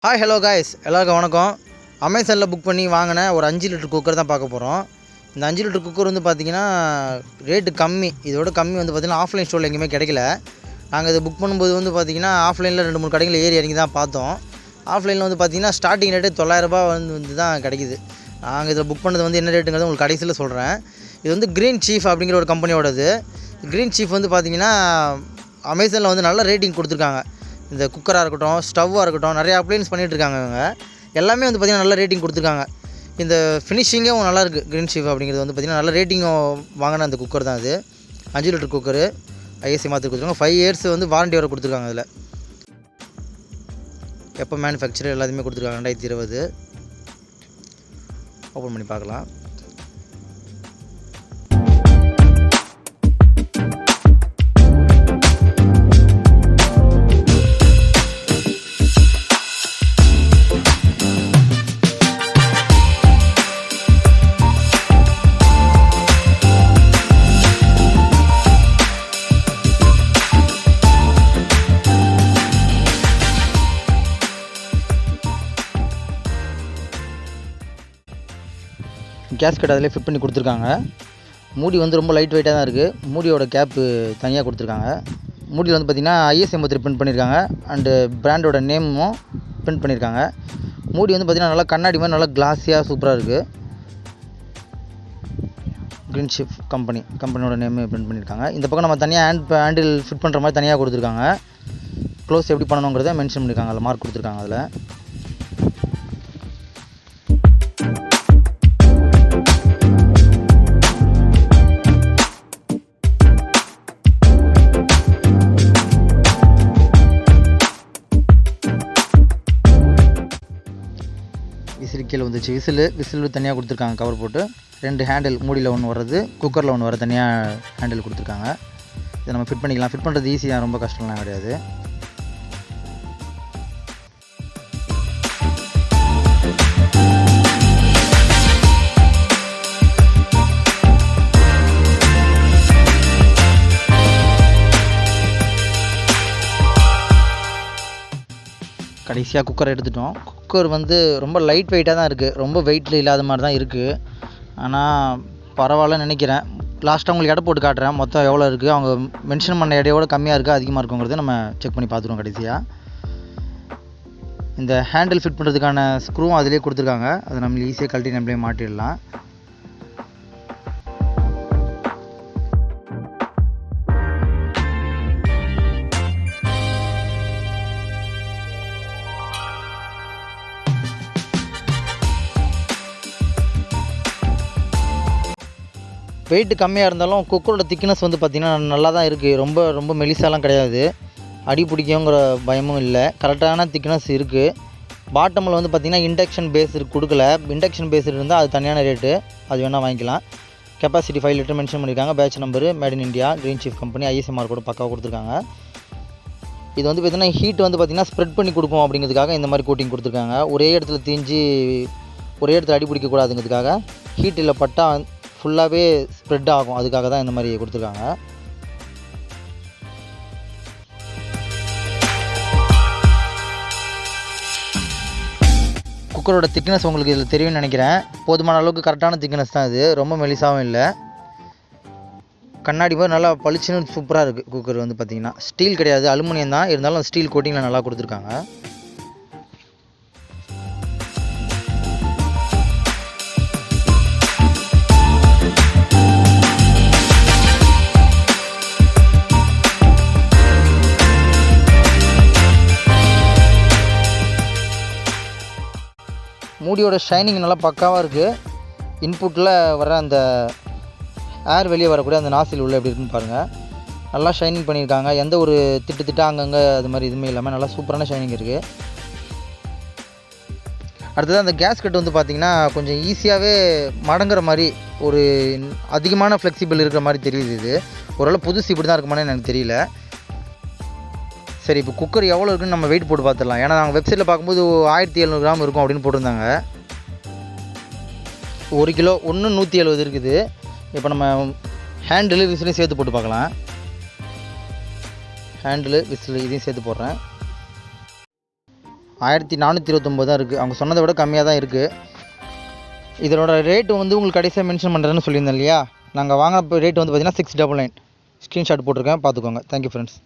Hi hello guys, எல்லாருக்கும் வணக்கம். அமேசானில் புக் பண்ணி வாங்கின ஒரு 5 லிட்டர் குக்கர் தான் பார்க்க போகிறோம். இந்த 5 லிட்டர் குக்கர் வந்து பார்த்திங்கன்னா ரேட்டு கம்மி. இதோட கம்மி வந்து பார்த்திங்கன்னா ஆஃப்லைன் ஸ்டோரில் எங்கேயுமே கிடைக்கல. நாங்கள் இதை புக் பண்ணும்போது வந்து பார்த்திங்கன்னா ஆஃப்லைனில் 2-3 கடைகளில் ஏறி இறங்கி தான் பார்த்தோம். ஆஃப்லைனில் வந்து பார்த்திங்கன்னா ஸ்டார்டிங் ரேட்டே 900 ரூபா வந்து தான் கிடைக்குது. நாங்கள் இதில் புக் பண்ணது வந்து என்ன ரேட்டுங்கிறது உங்களுக்கு கடைசியில் சொல்கிறேன். இது வந்து Greenchef அப்படிங்கிற ஒரு கம்பெனியோடது. Greenchef வந்து பார்த்திங்கன்னா அமேசானில் வந்து நல்ல ரேட்டிங் கொடுத்துருக்காங்க. இந்த குக்கராக இருக்கட்டும், ஸ்டவ்வாக இருக்கட்டும், நிறைய அப்ளைன்ஸ் பண்ணிகிட்ருக்காங்க இவங்க. எல்லாமே வந்து பார்த்திங்கன்னா நல்ல ரேட்டிங் கொடுத்துருக்காங்க. இந்த ஃபினிஷிங்கும் நல்லாயிருக்கு. Greenchef அப்படிங்கிறது வந்து பார்த்திங்கன்னா நல்ல ரேட்டிங்கும் வாங்கின அந்த குக்கர் தான் அது. 5 லிட்டர் குக்கரு ஐஎஸ்சி மாற்றி கொடுத்துருக்காங்க. 5 இயர்ஸ் வந்து வாரண்டி வர கொடுத்துருக்காங்க. அதில் எப்போ மேனுஃபேக்சர் எல்லாத்தையுமே கொடுத்துருக்காங்க. 2020 ஓப்பன் பண்ணி பார்க்கலாம். கேஸ்கட் அதிலே ஃபிட் பண்ணி கொடுத்துருக்காங்க. மூடி வந்து ரொம்ப லைட் வெயிட்டாக தான் இருக்குது. மூடியோட கேப்பு தனியாக கொடுத்துருக்காங்க. மூடியில் வந்து பார்த்திங்கன்னா ஐஎஸ்சி முத்திரை பிரிண்ட் பண்ணியிருக்காங்க. அண்டு பிராண்டோட நேமும் பிரிண்ட் பண்ணியிருக்காங்க. மூடி வந்து பார்த்திங்கன்னா நல்லா கண்ணாடி மாதிரி நல்லா கிளாஸியாக சூப்பராக இருக்குது. Greenchef கம்பெனியோட நேமு பிரிண்ட் பண்ணியிருக்காங்க. இந்த பக்கம் நம்ம தனியாக ஹேண்டில் ஃபிட் பண்ணுற மாதிரி தனியாக கொடுத்துருக்காங்க. க்ளோஸ் எப்படி பண்ணணுங்கிறத மென்ஷன் பண்ணியிருக்காங்க. அதில் மார்க் கொடுத்துருக்காங்க. அதில் கீழே வந்துச்சு. விசில் தனியாக கொடுத்துருக்காங்க. கவர் போட்டு 2 ஹேண்டில், மூடியில் ஒன்று வர்றது, குக்கரில் ஒன்று வர தனியாக ஹேண்டில் கொடுத்துருக்காங்க. இதை நம்ம ஃபிட் பண்ணிக்கலாம். ஃபிட் பண்ணுறது ஈஸி தான், ரொம்ப கஷ்டம்லாம் கிடையாது. கடைசியாக குக்கரை எடுத்துட்டோம். குக்கர் வந்து ரொம்ப லைட் வெயிட்டாக தான் இருக்குது. ரொம்ப வெயிட்டில் இல்லாத மாதிரி தான் இருக்குது. ஆனால் பரவாயில்லன்னு நினைக்கிறேன். லாஸ்ட்டாக உங்களுக்கு எடை போட்டு காட்டுறேன். மொத்தம் எவ்வளோ இருக்குது, அவங்க மென்ஷன் பண்ண எடையோட கம்மியாக இருக்கா அதிகமாக இருக்குங்கிறத நம்ம செக் பண்ணி பார்த்துருவோம். கடைசியாக இந்த ஹேண்டில் ஃபிட் பண்ணுறதுக்கான ஸ்க்ரூவும் அதிலே கொடுத்துருக்காங்க. அதை நம்ம ஈஸியாக கழட்டி நம்மளே மாட்டிடலாம். வெயிட்டு கம்மியாக இருந்தாலும் குக்கரோட திக்னஸ் வந்து பார்த்திங்கன்னா நல்லா தான் இருக்குது. ரொம்ப மெலிசாலாம் கிடையாது. அடி பிடிக்குங்கிற பயமும் இல்லை. கரெக்டான திக்னஸ் இருக்குது. பாட்டமில் வந்து பார்த்திங்கன்னா இண்டக்ஷன் பேஸ் கொடுக்கல. இண்டக்ஷன் பேஸ் இருந்தால் அது தனியான ரேட்டு, அது வேணால் வாங்கிக்கலாம். கெப்பாசிட்டி 5 லிட்டர் மென்ஷன் பண்ணியிருக்காங்க. Batch number made in India, Greenchef company, ISC mark கூட பக்காவாக கொடுத்துருக்காங்க. இது வந்து பார்த்திங்கன்னா ஹீட் வந்து பார்த்திங்கன்னா ஸ்ப்ரெட் பண்ணி கொடுக்கும் அப்படிங்கிறதுக்காக இந்த மாதிரி கோட்டிங் கொடுத்துருக்காங்க. ஒரே இடத்துல தீஞ்சு ஒரே இடத்துல அடி பிடிக்கக்கூடாதுங்கிறதுக்காக ஹீட்டில் பட்டால் ஃபுல்லாகவே ஸ்ப்ரெட் ஆகும். அதுக்காக தான் இந்த மாதிரி கொடுத்துருக்காங்க. குக்கரோட திக்னஸ் உங்களுக்கு இதில் தெரியும்னு நினைக்கிறேன். போதுமான அளவுக்கு கரெக்டான திக்னஸ் தான் இது. ரொம்ப மெலிசாவும் இல்லை. கண்ணாடி மாதிரி நல்லா பளிச்சுன்னு சூப்பராக இருக்குது. குக்கர் வந்து பார்த்திங்கன்னா ஸ்டீல் கிடையாது, அலுமினியம் தான். இருந்தாலும் ஸ்டீல் கோட்டிங்கில் நல்லா கொடுத்துருக்காங்க. மூடியோட ஷைனிங் நல்லா பக்காவாக இருக்குது. இன்புட்டில் வர அந்த ஏர் வெளியே வரக்கூடிய அந்த நாசில் உள்ள எப்படி இருக்குன்னு பாருங்கள். நல்லா ஷைனிங் பண்ணியிருக்காங்க. எந்த ஒரு திட்டு அங்கங்கே அது மாதிரி எதுவுமே இல்லாமல் நல்லா சூப்பரான ஷைனிங் இருக்குது. அடுத்தது அந்த கேஸ்கட் வந்து பார்த்திங்கன்னா கொஞ்சம் ஈஸியாகவே மடங்குற மாதிரி, ஒரு அதிகமான ஃப்ளெக்சிபிள் இருக்கிற மாதிரி தெரியுது. இது ஓரளவு புதுசு இப்படி தான் இருக்குமானே எனக்கு தெரியல. சரி, இப்போ குக்கர் எவ்வளோ இருக்குன்னு நம்ம வெயிட் போட்டு பார்த்துடலாம். ஏன்னா நாங்கள் வெப்சைட்டில் பார்க்கும்போது 1700 கிராம் இருக்கும் அப்படின்னு போட்டிருந்தாங்க. 1 கிலோ 170 இருக்குது. இப்போ நம்ம ஹேண்டில் விசிலையும் சேர்த்து போட்டு பார்க்கலாம். ஹேண்டில் விசில் இதையும் சேர்த்து போடுறேன். 1429 தான் இருக்குது. அவங்க சொன்னதை விட கம்மியாக தான் இருக்குது. இதோட ரேட்டு வந்து உங்களுக்கு கடைசியாக மென்ஷன் பண்ணுறேன்னு சொல்லியிருந்தேன் இல்லையா, நாங்கள் வாங்கின ரேட்டு வந்து பார்த்திங்கன்னா 699. ஸ்க்ரீன்ஷாட் போட்டிருக்கேன், பார்த்துக்கோங்க. Thank you friends.